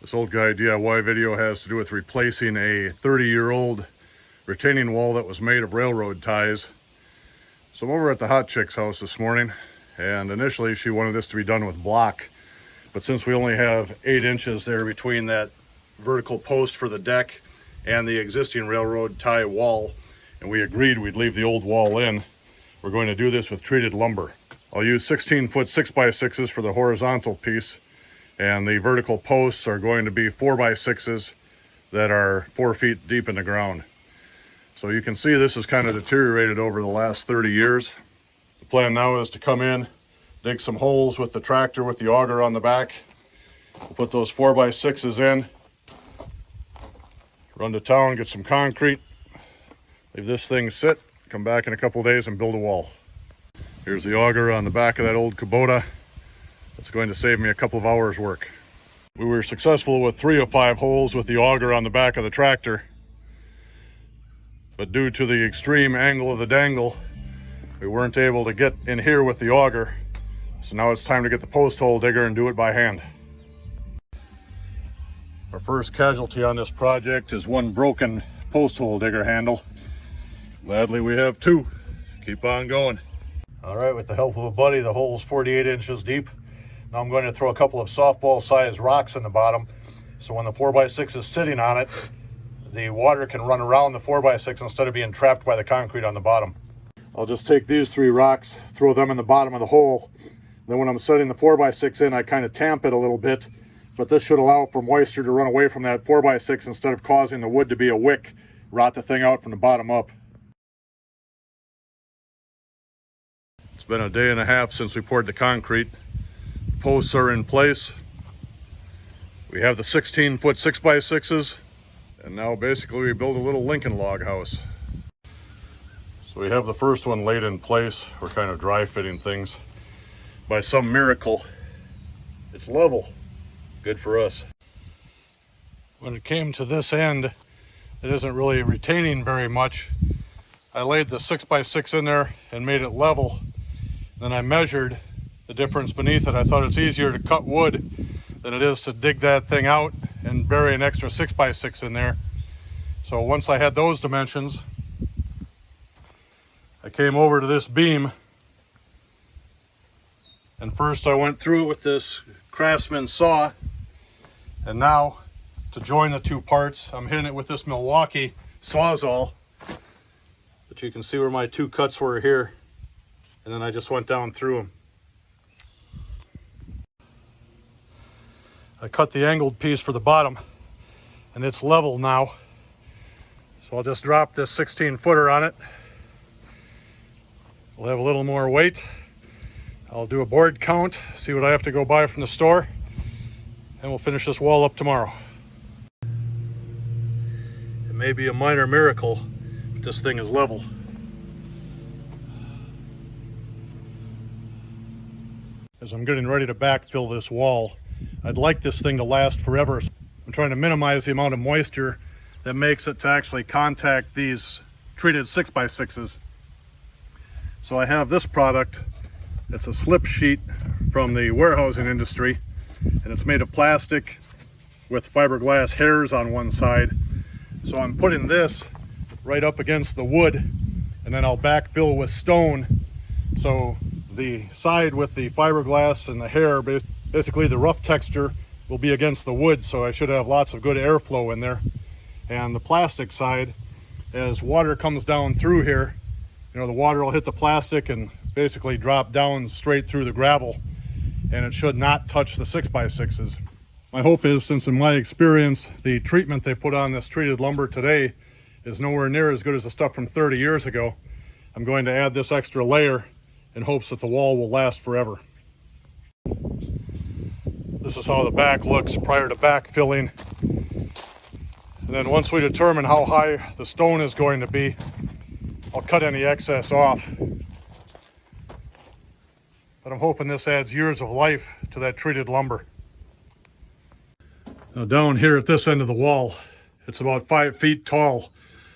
This old guy DIY video has to do with replacing a 30-year-old retaining wall that was made of railroad ties. So I'm over at the hot chick's house this morning, and initially she wanted this to be done with block, but since we only have 8 inches there between that vertical post for the deck and the existing railroad tie wall, and we agreed we'd leave the old wall in, we're going to do this with treated lumber. I'll use 16-foot 6x6s for the horizontal piece, and the vertical posts are going to be 4x6s that are 4 feet deep in the ground. So you can see this has kind of deteriorated over the last 30 years. The plan now is to come in, dig some holes with the tractor with the auger on the back. We'll put those 4x6s in, run to town, get some concrete, leave this thing sit, come back in a couple days and build a wall. Here's the auger on the back of that old Kubota. It's going to save me a couple of hours work. We were successful with 3 of 5 holes with the auger on the back of the tractor, but due to the extreme angle of the dangle, we weren't able to get in here with the auger. So now it's time to get the post hole digger and do it by hand. Our first casualty on this project is one broken post hole digger handle. Gladly we have 2. Keep on going. All right, with the help of a buddy, the hole's 48 inches deep. Now I'm going to throw a couple of softball-sized rocks in the bottom, so when the 4x6 is sitting on it, the water can run around the 4x6 instead of being trapped by the concrete on the bottom. I'll just take these 3 rocks, throw them in the bottom of the hole. Then when I'm setting the 4x6 in, I kind of tamp it a little bit, but this should allow for moisture to run away from that 4x6 instead of causing the wood to be a wick, rot the thing out from the bottom up. It's been a day and a half since we poured the concrete. Posts are in place. We have the 16-foot 6x6s, and now basically we build a little Lincoln log house. So we have the first one laid in place. We're kind of dry fitting things. By some miracle, it's level. Good for us. When it came to this end, it isn't really retaining very much. I laid the 6x6 in there and made it level. Then I measured the difference beneath it. I thought it's easier to cut wood than it is to dig that thing out and bury an extra 6x6 in there. So once I had those dimensions, I came over to this beam, and first I went through it with this Craftsman saw, and now to join the 2 parts I'm hitting it with this Milwaukee Sawzall. But you can see where my 2 cuts were here, and then I just went down through them. I cut the angled piece for the bottom, and it's level now. So I'll just drop this 16-footer on it. We'll have a little more weight. I'll do a board count, see what I have to go buy from the store, and we'll finish this wall up tomorrow. It may be a minor miracle, but this thing is level. As I'm getting ready to backfill this wall, I'd like this thing to last forever. I'm trying to minimize the amount of moisture that makes it to actually contact these treated 6x6s. So I have this product. It's a slip sheet from the warehousing industry, and it's made of plastic with fiberglass hairs on one side. So I'm putting this right up against the wood, and then I'll backfill with stone. So the side with the fiberglass and the hair, basically the rough texture, will be against the wood, so I should have lots of good airflow in there. And the plastic side, as water comes down through here, you know, the water will hit the plastic and basically drop down straight through the gravel, and it should not touch the 6x6s. My hope is, since in my experience the treatment they put on this treated lumber today is nowhere near as good as the stuff from 30 years ago, I'm going to add this extra layer in hopes that the wall will last forever. This is how the back looks prior to backfilling. And then once we determine how high the stone is going to be, I'll cut any excess off. But I'm hoping this adds years of life to that treated lumber. Now down here at this end of the wall, it's about 5 feet tall.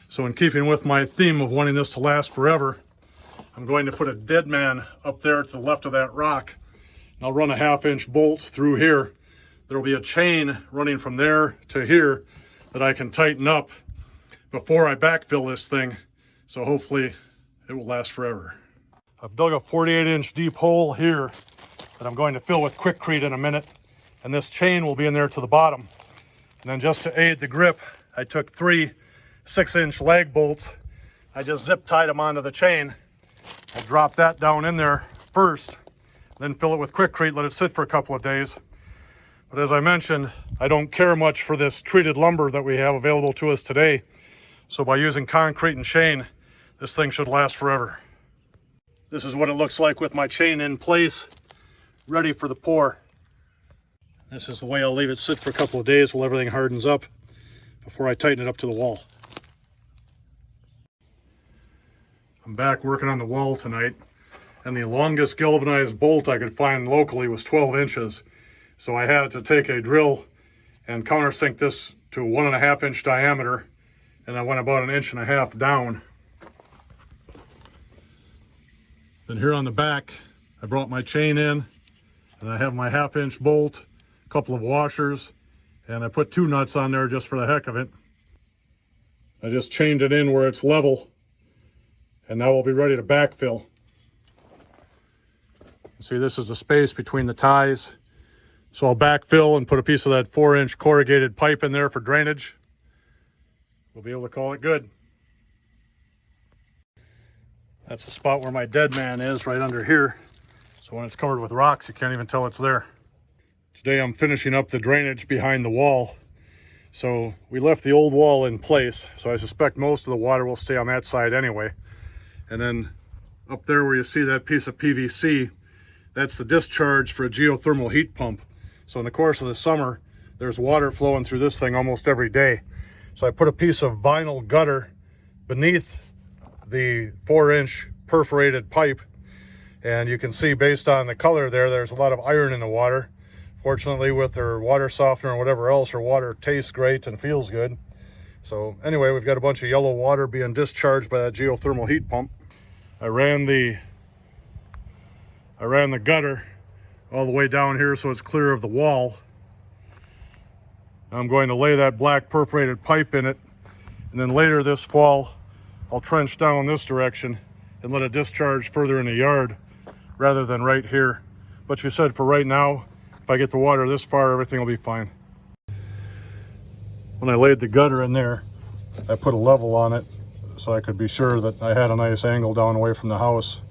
So in keeping with my theme of wanting this to last forever, I'm going to put a Deadman up there to the left of that rock. And I'll run a 1/2 inch bolt through here. there will be a chain running from there to here that I can tighten up before I backfill this thing. So hopefully it will last forever. I've dug a 48-inch deep hole here that I'm going to fill with Quikrete in a minute. And this chain will be in there to the bottom. And then just to aid the grip, I took 3 6-inch lag bolts. I just zip tied them onto the chain. I drop that down in there first, then fill it with Quikrete, let it sit for a couple of days. But as I mentioned, I don't care much for this treated lumber that we have available to us today. So by using concrete and chain, this thing should last forever. This is what it looks like with my chain in place, ready for the pour. This is the way I'll leave it sit for a couple of days while everything hardens up before I tighten it up to the wall. I'm back working on the wall tonight, and the longest galvanized bolt I could find locally was 12 inches. So I had to take a drill and countersink this to a 1.5 inch diameter, and I went about 1.5 inches down. Then here on the back, I brought my chain in, and I have my 1/2 inch bolt, a couple of washers, and I put 2 nuts on there just for the heck of it. I just chained it in where it's level, and now we'll be ready to backfill. See, this is the space between the ties. So I'll backfill and put a piece of that 4-inch corrugated pipe in there for drainage. We'll be able to call it good. That's the spot where my Deadman is, right under here. So when it's covered with rocks, you can't even tell it's there. Today I'm finishing up the drainage behind the wall. So we left the old wall in place, so I suspect most of the water will stay on that side anyway. And then up there where you see that piece of PVC, that's the discharge for a geothermal heat pump. So in the course of the summer, there's water flowing through this thing almost every day. So I put a piece of vinyl gutter beneath the 4-inch perforated pipe, and you can see based on the color there's a lot of iron in the water. Fortunately, with their water softener or whatever else, her water tastes great and feels good. So anyway, we've got a bunch of yellow water being discharged by that geothermal heat pump. I ran the gutter all the way down here so it's clear of the wall. I'm going to lay that black perforated pipe in it, and then later this fall I'll trench down this direction and let it discharge further in the yard rather than right here. But you said for right now, if I get the water this far, everything will be fine. When I laid the gutter in there, I put a level on it so I could be sure that I had a nice angle down away from the house.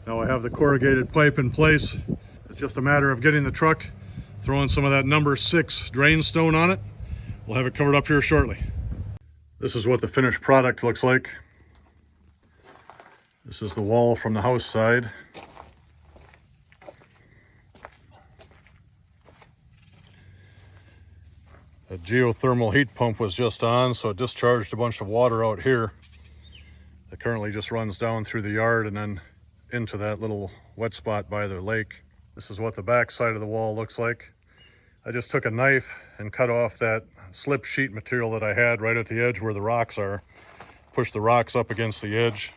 Now I have the corrugated pipe in place. It's just a matter of getting the truck, throwing some of that number 6 drain stone on it. We'll have it covered up here shortly. This is what the finished product looks like. This is the wall from the house side. The geothermal heat pump was just on, so it discharged a bunch of water out here. It currently just runs down through the yard and then into that little wet spot by the lake. This is what the back side of the wall looks like. I just took a knife and cut off that slip sheet material that I had right at the edge where the rocks are. Push the rocks up against the edge.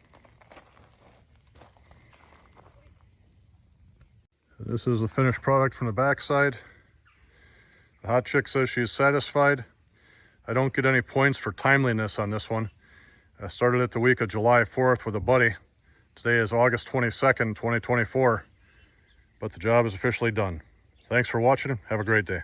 This is the finished product from the back side. The hot chick says she's satisfied. I don't get any points for timeliness on this one. I started it the week of July 4th with a buddy. Today is August 22nd, 2024. But the job is officially done. Thanks for watching. Have a great day.